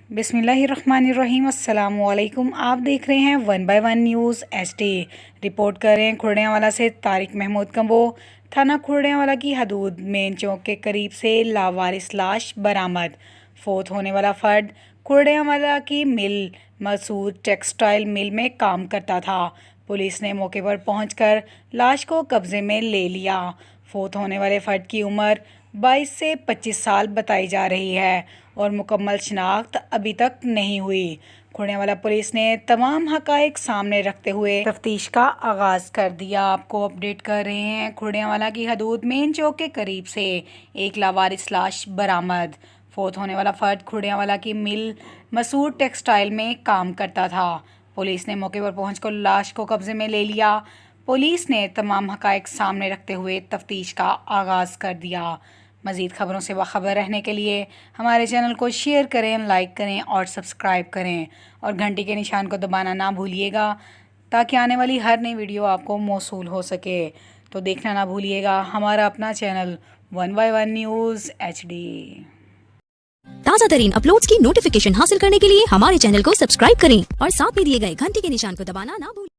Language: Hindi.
बिस्मिल्लाहिर्रहमानिर्रहीम। अस्सलामुअलैकुम। आप देख रहे हैं 1 बाय 1 न्यूज़ HD। रिपोर्ट कर रहे हैं खुर्डियांवाला से तारिक महमूद कम्बो। थाना खुर्डियांवाला की हदूद मेन चौक के करीब से लावारिस लाश बरामद। फोत होने वाला फ़र्द खुर्डियांवाला की मिल मसूद टेक्सटाइल मिल में काम करता था। पुलिस ने मौके पर पहुंचकर लाश को कब्जे में ले लिया। फोत होने वाले फ़र्द की उम्र 22 से 25 साल बताई जा रही है और मुकम्मल शिनाख्त अभी तक नहीं हुई। खुर्डियांवाला पुलिस ने तमाम हक़ाइक़ सामने रखते हुए तफ्तीश का आगाज़ कर दिया। आपको अपडेट कर रहे हैं खुर्डियांवाला की हदूद मेन चौक के करीब से एक लावारिस लाश बरामद। फोत होने वाला फ़र्द खुर्डियांवाला की मिल मसूद टेक्सटाइल में काम करता था। पुलिस ने मौके पर पहुंचकर लाश को कब्जे में ले लिया। पुलिस ने तमाम हक़ाइक़ सामने रखते हुए तफ्तीश का आगाज़ कर दिया। मज़ीद ख़बरों से बाखबर रहने के लिए हमारे चैनल को शेयर करें, लाइक करें और सब्सक्राइब करें और घंटी के निशान को दबाना ना भूलिएगा ताकि आने वाली हर नई वीडियो आपको मौसूल हो सके। तो देखना ना भूलिएगा हमारा अपना चैनल 1 बाय 1 न्यूज़ HD। ताज़ा तरीन अपलोड्स की नोटिफिकेशन हासिल करने के लिए हमारे चैनल को सब्सक्राइब करें और साथ में दिए गए घंटी के निशान को दबाना ना भूलें।